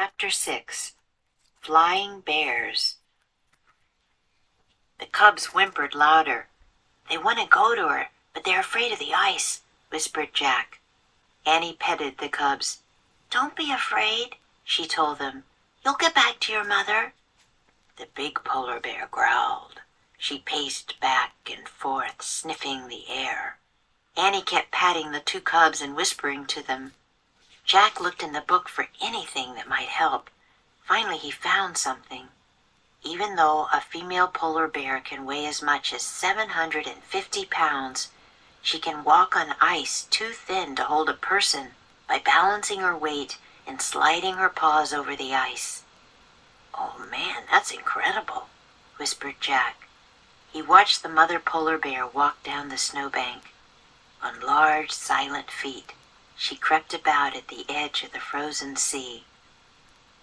Chapter 6. Flying Bears. The cubs whimpered louder. "They want to go to her, but they're afraid of the ice," whispered Jack. Annie petted the cubs. "Don't be afraid," she told them. "You'll get back to your mother." The big polar bear growled. She paced back and forth, sniffing the air. Annie kept patting the two cubs and whispering to them. Jack looked in the book for anything that might help. Finally, he found something. Even though a female polar bear can weigh as much as 750 pounds, she can walk on ice too thin to hold a person by balancing her weight and sliding her paws over the ice. "Oh man, that's incredible," whispered Jack. He watched the mother polar bear walk down the snowbank. On large, silent feet, she crept about at the edge of the frozen sea.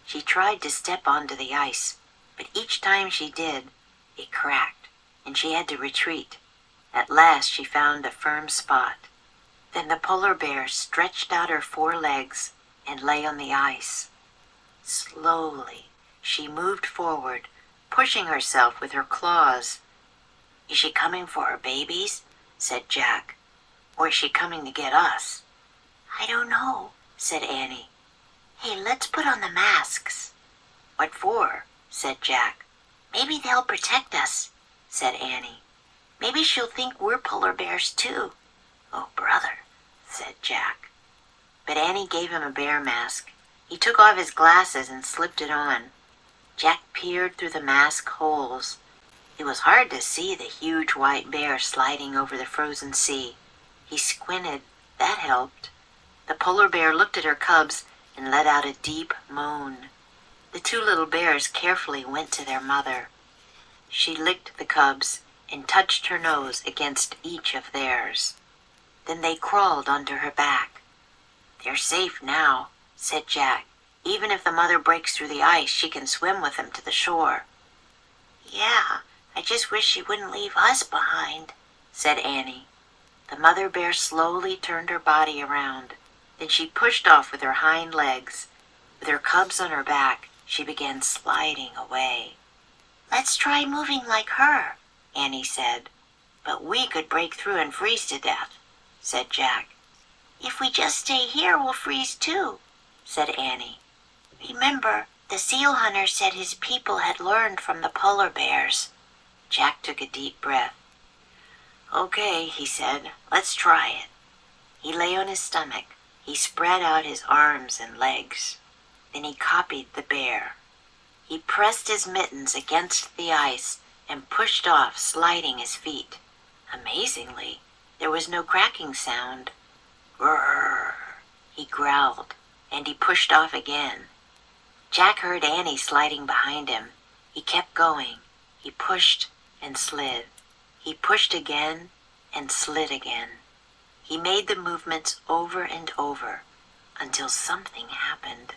She tried to step onto the ice, but each time she did, it cracked, and she had to retreat. At last she found a firm spot. Then the polar bear stretched out her four legs and lay on the ice. Slowly, she moved forward, pushing herself with her claws. "Is she coming for her babies?" said Jack. "Or is she coming to get us?" "I don't know," said Annie. "Hey, let's put on the masks." "What for?" said Jack. "Maybe they'll protect us," said Annie. "Maybe she'll think we're polar bears too." "Oh, brother," said Jack. But Annie gave him a bear mask. He took off his glasses and slipped it on. Jack peered through the mask holes. It was hard to see the huge white bear sliding over the frozen sea. He squinted. That helped. The polar bear looked at her cubs and let out a deep moan. The two little bears carefully went to their mother. She licked the cubs and touched her nose against each of theirs. Then they crawled onto her back. "They're safe now," said Jack. "Even if the mother breaks through the ice, she can swim with them to the shore." "Yeah, I just wish she wouldn't leave us behind," said Annie. The mother bear slowly turned her body around. Then she pushed off with her hind legs. With her cubs on her back, she began sliding away. "Let's try moving like her," Annie said. "But we could break through and freeze to death," said Jack. "If we just stay here, we'll freeze too," said Annie. "Remember, the seal hunter said his people had learned from the polar bears." Jack took a deep breath. "Okay," he said, "let's try it." He lay on his stomach. He spread out his arms and legs. Then he copied the bear. He pressed his mittens against the ice and pushed off, sliding his feet. Amazingly, there was no cracking sound. "Grrr," he growled, and he pushed off again. Jack heard Annie sliding behind him. He kept going. He pushed and slid. He pushed again and slid again. He made the movements over and over until something happened.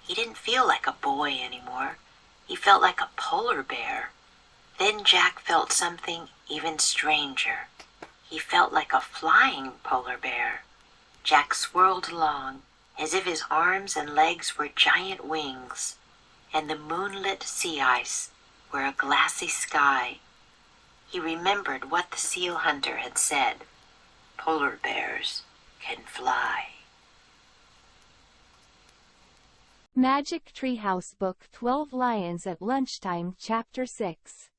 He didn't feel like a boy anymore. He felt like a polar bear. Then Jack felt something even stranger. He felt like a flying polar bear. Jack swirled along as if his arms and legs were giant wings, and the moonlit sea ice were a glassy sky. He remembered what the seal hunter had said. Polar bears can fly. Magic Treehouse Book 12 Lions at Lunchtime Chapter 6.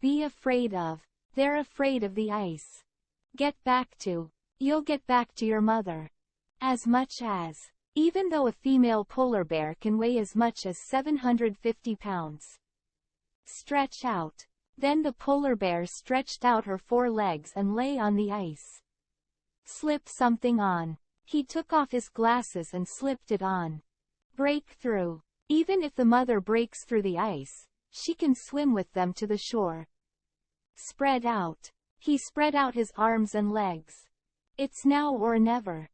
Be afraid of. They're afraid of the ice. You'll get back to your mother. As much as. Even though a female polar bear can weigh as much as 750 pounds. Stretch out. Then the polar bear stretched out her four legs and lay on the ice. Slip something on. He took off his glasses and slipped it on. Break through. Even if the mother breaks through the ice, she can swim with them to the shore. Spread out. He spread out his arms and legs. It's now or never.